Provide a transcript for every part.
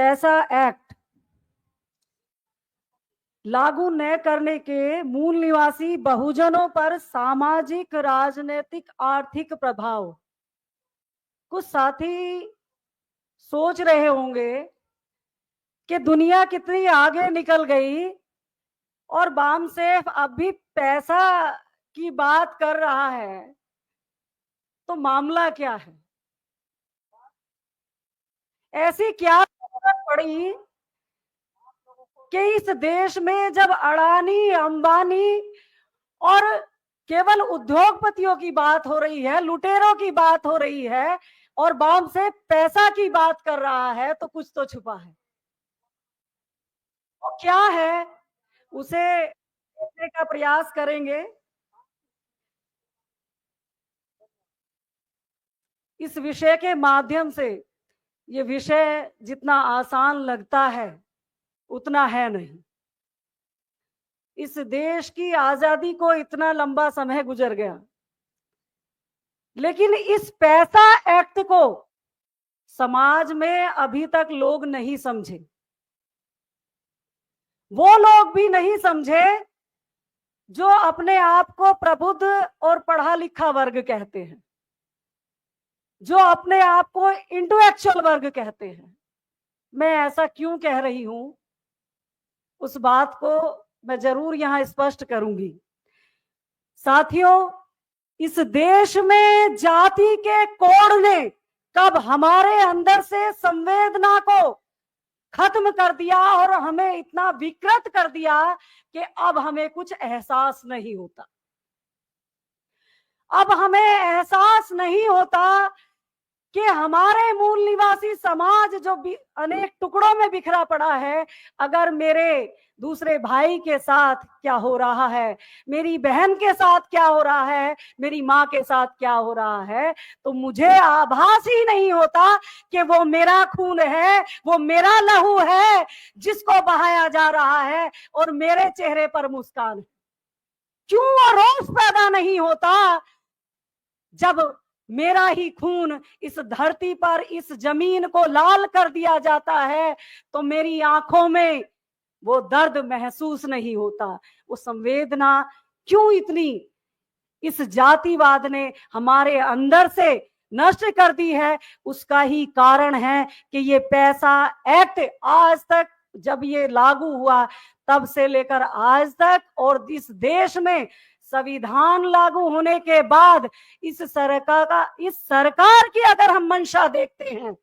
पैसा एक्ट लागू न करने के मूल निवासी बहुजनों पर सामाजिक, राजनीतिक, आर्थिक प्रभाव। कुछ साथी सोच रहे होंगे कि दुनिया कितनी आगे निकल गई और बामसेफ अब भी पैसा की बात कर रहा है, तो मामला क्या है? ऐसी क्या जरूरत पड़ी कि इस देश में जब अडानी, अंबानी और केवल उद्योगपतियों की बात हो रही है, लुटेरों की बात हो रही है और बाम से पैसा की बात कर रहा है, तो कुछ तो छुपा है। वो क्या है उसे देखने का प्रयास करेंगे। इस विषय के माध्यम से, ये विषय जितना आसान लगता है उतना है नहीं। इस देश की आजादी को इतना लंबा समय गुजर गया, लेकिन इस पैसा एक्ट को समाज में अभी तक लोग नहीं समझे। वो लोग भी नहीं समझे जो अपने आप को प्रबुद्ध और पढ़ा लिखा वर्ग कहते हैं, जो अपने आप को इंटेलेक्चुअल वर्ग कहते हैं। मैं ऐसा क्यों कह रही हूं, उस बात को मैं जरूर यहां स्पष्ट करूंगी। साथियों, इस देश में जाति के कोड ने कब हमारे अंदर से संवेदना को खत्म कर दिया और हमें इतना विकृत कर दिया कि अब हमें कुछ एहसास नहीं होता। अब हमें एहसास नहीं होता कि हमारे मूल निवासी समाज जो अनेक टुकड़ों में बिखरा पड़ा है, अगर मेरे दूसरे भाई के साथ क्या हो रहा है, मेरी बहन के साथ क्या हो रहा है, मेरी माँ के साथ क्या हो रहा है, तो मुझे आभास ही नहीं होता कि वो मेरा खून है, वो मेरा लहू है जिसको बहाया जा रहा है और मेरे चेहरे पर मुस्कान है। क्यों वो रोष पैदा नहीं होता जब मेरा ही खून इस धरती पर, इस जमीन को लाल कर दिया जाता है, तो मेरी आंखों में वो दर्द महसूस नहीं होता। वो संवेदना क्यों इतनी इस जातिवाद ने हमारे अंदर से नष्ट कर दी है? उसका ही कारण है कि ये पैसा एक्ट आज तक, जब ये लागू हुआ तब से लेकर आज तक, और इस देश में संविधान लागू होने के बाद इस सरकार की अगर हम मंशा देखते हैं,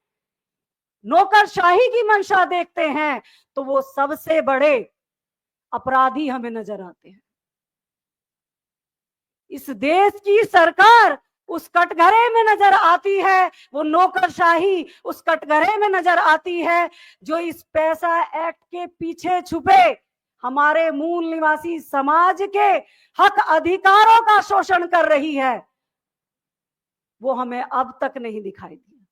नौकरशाही की मंशा देखते हैं, तो वो सबसे बड़े अपराधी हमें नजर आते हैं। इस देश की सरकार उस कटघरे में नजर आती है, वो नौकरशाही उस कटघरे में नजर आती है जो इस पैसा एक्ट के पीछे छुपे हमारे मूल निवासी समाज के हक अधिकारों का शोषण कर रही है। वो हमें अब तक नहीं दिखाई दी।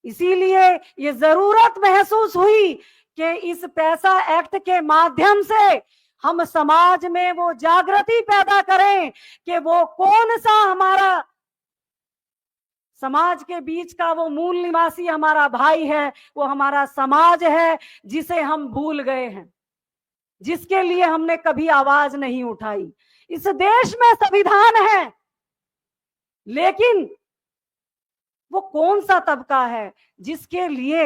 इसीलिए ये जरूरत महसूस हुई कि इस पैसा एक्ट के माध्यम से हम समाज में वो जागृति पैदा करें कि वो कौन सा हमारा समाज के बीच का वो मूल निवासी हमारा भाई है, वो हमारा समाज है जिसे हम भूल गए हैं, जिसके लिए हमने कभी आवाज नहीं उठाई। इस देश में संविधान है, लेकिन वो कौन सा तबका है जिसके लिए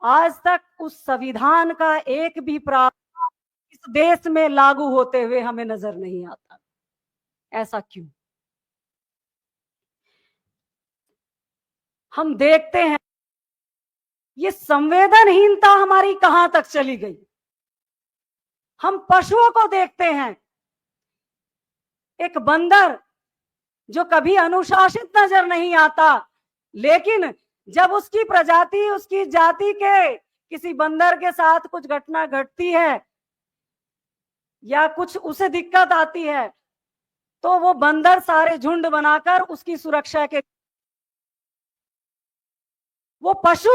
आज तक उस संविधान का एक भी प्रावधान इस देश में लागू होते हुए हमें नजर नहीं आता? ऐसा क्यों? हम देखते हैं ये संवेदनहीनता हमारी कहां तक चली गई। हम पशुओं को देखते हैं, एक बंदर जो कभी अनुशासित नजर नहीं आता, लेकिन जब उसकी प्रजाति, उसकी जाति के किसी बंदर के साथ कुछ घटना घटती है या कुछ उसे दिक्कत आती है, तो वो बंदर सारे झुंड बनाकर उसकी सुरक्षा के, वो पशु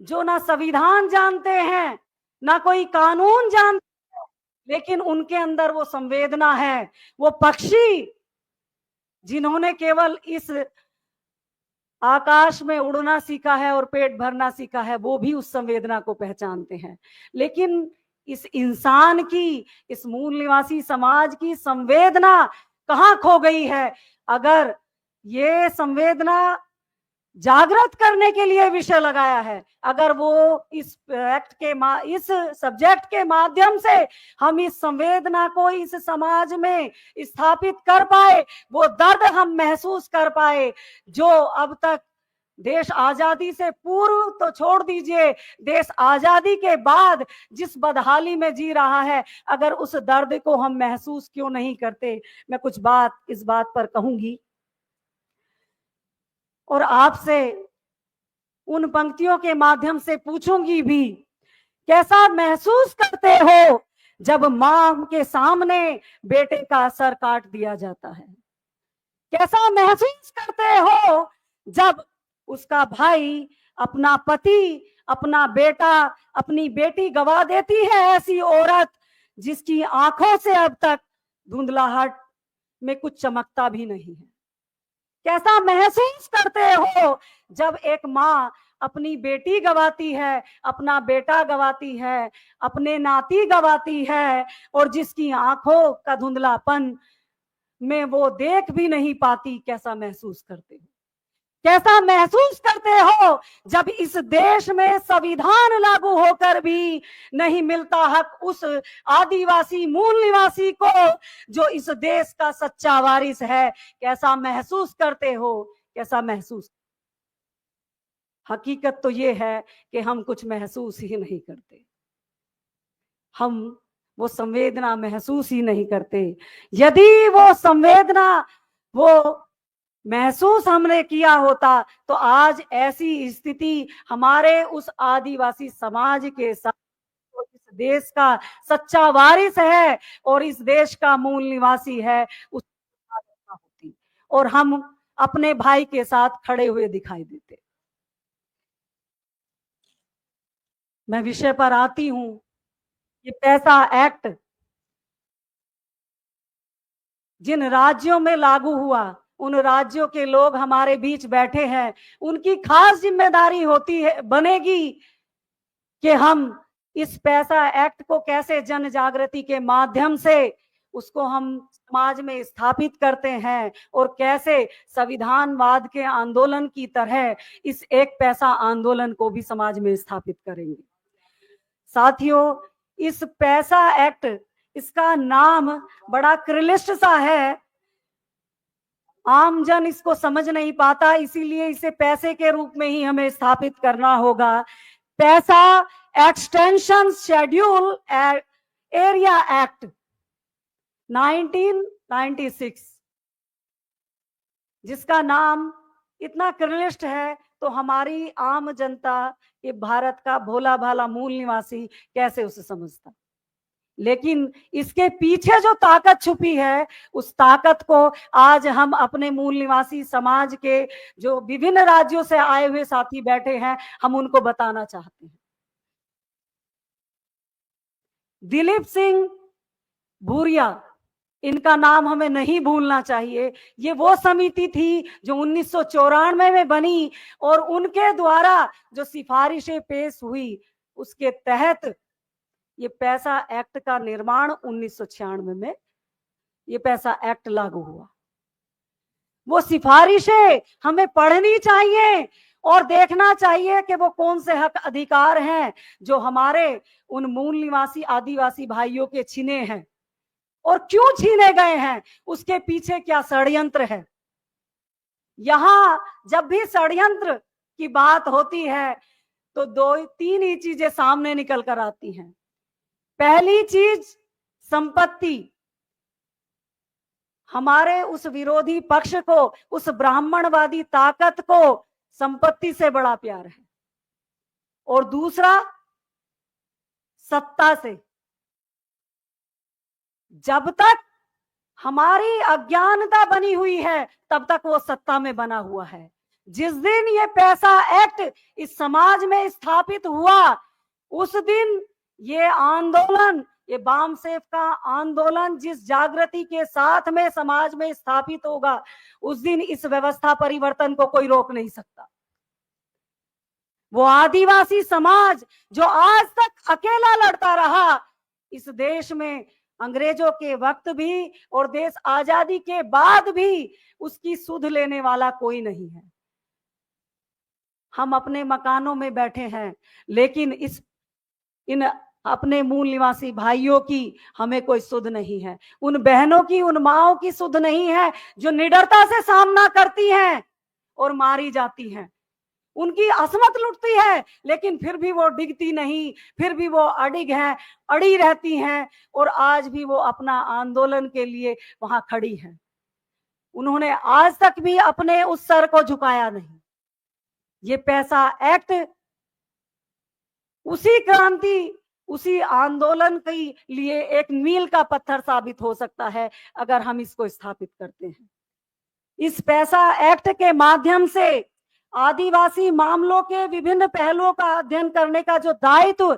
जो ना संविधान जानते हैं ना कोई कानून जानते हैं, लेकिन उनके अंदर वो संवेदना है। वो पक्षी जिन्होंने केवल इस आकाश में उड़ना सीखा है और पेट भरना सीखा है, वो भी उस संवेदना को पहचानते हैं। लेकिन इस इंसान की, इस मूल निवासी समाज की संवेदना कहाँ खो गई है? अगर ये संवेदना जागृत करने के लिए विषय लगाया है, अगर वो इस एक्ट के इस सब्जेक्ट के माध्यम से हम इस संवेदना को इस समाज में स्थापित कर पाए, वो दर्द हम महसूस कर पाए जो अब तक देश आजादी से पूर्व तो छोड़ दीजिए, देश आजादी के बाद जिस बदहाली में जी रहा है, अगर उस दर्द को हम महसूस क्यों नहीं करते। मैं कुछ बात इस बात पर कहूंगी और आपसे उन पंक्तियों के माध्यम से पूछूंगी भी, कैसा महसूस करते हो जब मां के सामने बेटे का सर काट दिया जाता है? कैसा महसूस करते हो जब उसका भाई, अपना पति, अपना बेटा, अपनी बेटी गवा देती है ऐसी औरत जिसकी आंखों से अब तक धुंधलाहट में कुछ चमकता भी नहीं है? कैसा महसूस करते हो जब एक माँ अपनी बेटी गवाती है, अपना बेटा गवाती है, अपने नाती गवाती है और जिसकी आंखों का धुंधलापन में वो देख भी नहीं पाती? कैसा महसूस करते हो? कैसा महसूस करते हो जब इस देश में संविधान लागू होकर भी नहीं मिलता हक उस आदिवासी मूल निवासी को जो इस देश का सच्चा वारिस है? कैसा महसूस करते हो? कैसा महसूस? हकीकत तो ये है कि हम कुछ महसूस ही नहीं करते, हम वो संवेदना महसूस ही नहीं करते। यदि वो संवेदना, वो महसूस हमने किया होता तो आज ऐसी स्थिति हमारे उस आदिवासी समाज के साथ, इस देश का सच्चा वारिस है और इस देश का मूल निवासी है, उस होती और हम अपने भाई के साथ खड़े हुए दिखाई देते। मैं विषय पर आती हूं। ये पैसा एक्ट जिन राज्यों में लागू हुआ, उन राज्यों के लोग हमारे बीच बैठे हैं, उनकी खास जिम्मेदारी होती है, बनेगी कि हम इस पैसा एक्ट को कैसे जन जागृति के माध्यम से उसको हम समाज में स्थापित करते हैं और कैसे संविधानवाद के आंदोलन की तरह इस एक पैसा आंदोलन को भी समाज में स्थापित करेंगे। साथियों, इस पैसा एक्ट, इसका नाम बड़ा क्लिष्ट सा है, आम जन इसको समझ नहीं पाता, इसीलिए इसे पैसे के रूप में ही हमें स्थापित करना होगा। पैसा एक्सटेंशन शेड्यूल एरिया एक्ट 1996, जिसका नाम इतना क्लिष्ट है तो हमारी आम जनता, ये भारत का भोला भाला मूल निवासी कैसे उसे समझता? लेकिन इसके पीछे जो ताकत छुपी है, उस ताकत को आज हम अपने मूल निवासी समाज के जो विभिन्न राज्यों से आए हुए साथी बैठे हैं, हम उनको बताना चाहते हैं। दिलीप सिंह भूरिया, इनका नाम हमें नहीं भूलना चाहिए। ये वो समिति थी जो 1994 में बनी और उनके द्वारा जो सिफारिशें पेश हुई, उसके तहत ये पैसा एक्ट का निर्माण 1996 में ये पैसा एक्ट लागू हुआ। वो सिफारिशें हमें पढ़नी चाहिए और देखना चाहिए कि वो कौन से हक अधिकार हैं जो हमारे उन मूल निवासी आदिवासी भाइयों के छीने हैं और क्यों छीने गए हैं, उसके पीछे क्या षड्यंत्र है। यहां जब भी षड्यंत्र की बात होती है तो दो तीन ही चीजें सामने निकल कर आती हैं। पहली चीज संपत्ति। हमारे उस विरोधी पक्ष को, उस ब्राह्मणवादी ताकत को संपत्ति से बड़ा प्यार है। और दूसरा सत्ता से। जब तक हमारी अज्ञानता बनी हुई है तब तक वो सत्ता में बना हुआ है। जिस दिन ये पैसा एक्ट इस समाज में स्थापित हुआ, उस दिन ये आंदोलन ये बामसेफ का आंदोलन जिस जागृति के साथ में समाज में स्थापित होगा, उस दिन इस व्यवस्था परिवर्तन को कोई रोक नहीं सकता। वो आदिवासी समाज जो आज तक अकेला लड़ता रहा, इस देश में अंग्रेजों के वक्त भी और देश आजादी के बाद भी उसकी सुध लेने वाला कोई नहीं है। हम अपने मकानों में बैठे हैं, लेकिन इन अपने मूल निवासी भाइयों की हमें कोई सुध नहीं है। उन बहनों की, उन माओं की सुध नहीं है जो निडरता से सामना करती हैं और मारी जाती हैं। उनकी असमत लुटती है, लेकिन फिर भी वो डिगती नहीं, फिर भी वो अडिग हैं, अड़ी रहती हैं और आज भी वो अपना आंदोलन के लिए वहां खड़ी हैं। उन्होंने आज तक भी अपने उस सर को झुकाया नहीं। ये पैसा एक्ट उसी क्रांति, उसी आंदोलन के लिए एक मील का पत्थर साबित हो सकता है अगर हम इसको स्थापित करते हैं। इस पैसा एक्ट के माध्यम से आदिवासी मामलों के विभिन्न पहलुओं का अध्ययन करने का जो दायित्व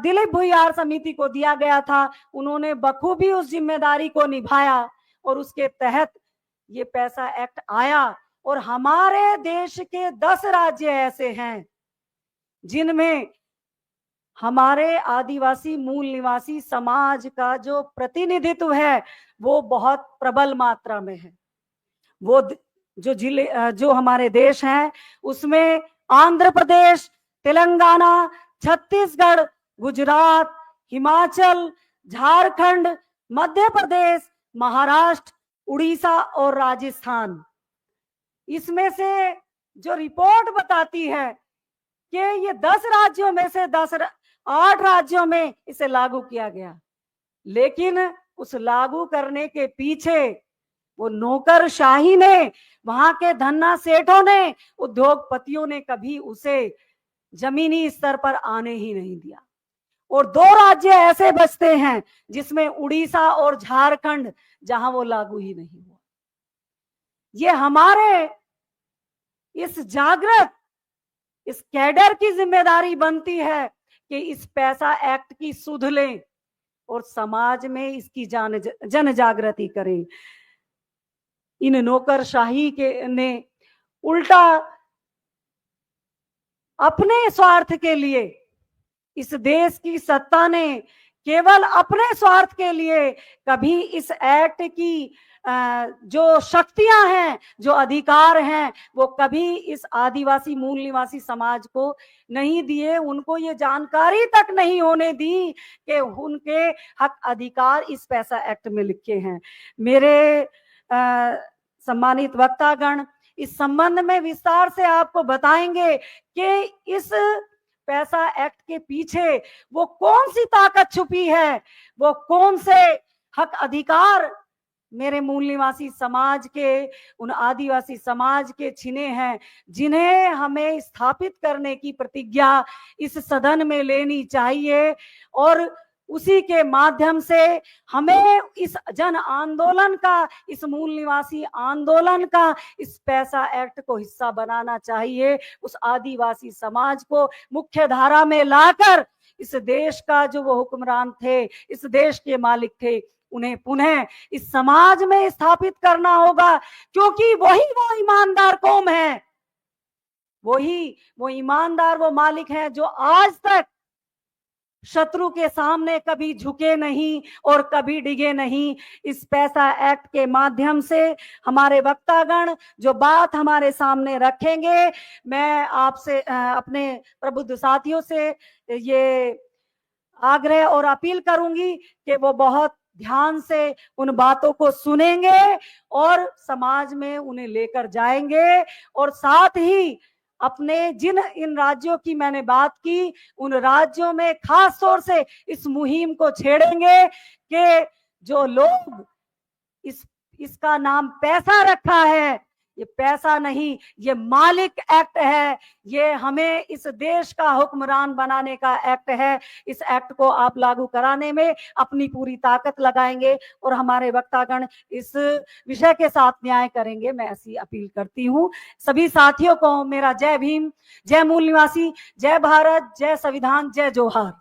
दिलीप भुयार समिति को दिया गया था, उन्होंने बखूबी उस जिम्मेदारी को निभाया और उसके तहत ये पैसा एक्ट आया। और हमारे देश के 10 राज्य ऐसे हैं जिनमें हमारे आदिवासी मूल निवासी समाज का जो प्रतिनिधित्व है वो बहुत प्रबल मात्रा में है। वो जो जिले, जो हमारे देश हैं उसमें आंध्र प्रदेश, तेलंगाना, छत्तीसगढ़, गुजरात, हिमाचल, झारखंड, मध्य प्रदेश, महाराष्ट्र, उड़ीसा और राजस्थान, इसमें से जो रिपोर्ट बताती है कि ये 10 राज्यों में से 8 राज्यों में इसे लागू किया गया, लेकिन उस लागू करने के पीछे वो नौकरशाही ने, वहां के धन्ना सेठों ने, उद्योगपतियों ने कभी उसे जमीनी स्तर पर आने ही नहीं दिया। और 2 राज्य ऐसे बचते हैं जिसमें उड़ीसा और झारखंड, जहां वो लागू ही नहीं हुआ। ये हमारे इस जागृत, इस कैडर की जिम्मेदारी बनती है कि इस पैसा एक्ट की सुध लें और समाज में इसकी जन जागृति करें। इन नौकरशाही के ने उल्टा अपने स्वार्थ के लिए, इस देश की सत्ता ने केवल अपने स्वार्थ के लिए कभी इस एक्ट की जो शक्तियां हैं, जो अधिकार हैं, वो कभी इस आदिवासी मूल निवासी समाज को नहीं दिए। उनको ये जानकारी तक नहीं होने दी कि उनके हक अधिकार इस पैसा एक्ट में लिखे हैं। मेरे सम्मानित वक्तागण इस संबंध में विस्तार से आपको बताएंगे कि इस पैसा एक्ट के पीछे वो कौन सी ताकत छुपी है, वो कौन से हक अधिकार मेरे मूल निवासी समाज के, उन आदिवासी समाज के छिने हैं, जिन्हें हमें स्थापित करने की प्रतिज्ञा इस सदन में लेनी चाहिए। और उसी के माध्यम से हमें इस जन आंदोलन का, इस मूल निवासी आंदोलन का, इस पैसा एक्ट को हिस्सा बनाना चाहिए। उस आदिवासी समाज को मुख्य धारा में लाकर इस देश का जो वो हुक्मरान थे, इस देश के मालिक थे, उन्हें पुनः इस समाज में स्थापित करना होगा, क्योंकि वही वो ईमानदार कौम है, वही वो ईमानदार वो मालिक हैं जो आज तक शत्रु के सामने कभी झुके नहीं और कभी डिगे नहीं। इस पैसा एक्ट के माध्यम से हमारे वक्तागण जो बात हमारे सामने रखेंगे, मैं आपसे अपने प्रबुद्ध साथियों से ये आग्रह और अपील करूंगी कि वो बहुत ध्यान से उन बातों को सुनेंगे और समाज में उन्हें लेकर जाएंगे। और साथ ही अपने जिन इन राज्यों की मैंने बात की, उन राज्यों में खास तौर से इस मुहिम को छेड़ेंगे कि जो लोग इसका नाम पैसा रखा है, ये पैसा नहीं, ये मालिक एक्ट है, ये हमें इस देश का हुक्मरान बनाने का एक्ट है। इस एक्ट को आप लागू कराने में अपनी पूरी ताकत लगाएंगे और हमारे वक्तागण इस विषय के साथ न्याय करेंगे, मैं ऐसी अपील करती हूँ। सभी साथियों को मेरा जय भीम, जय मूल निवासी, जय भारत, जय संविधान, जय जोहार।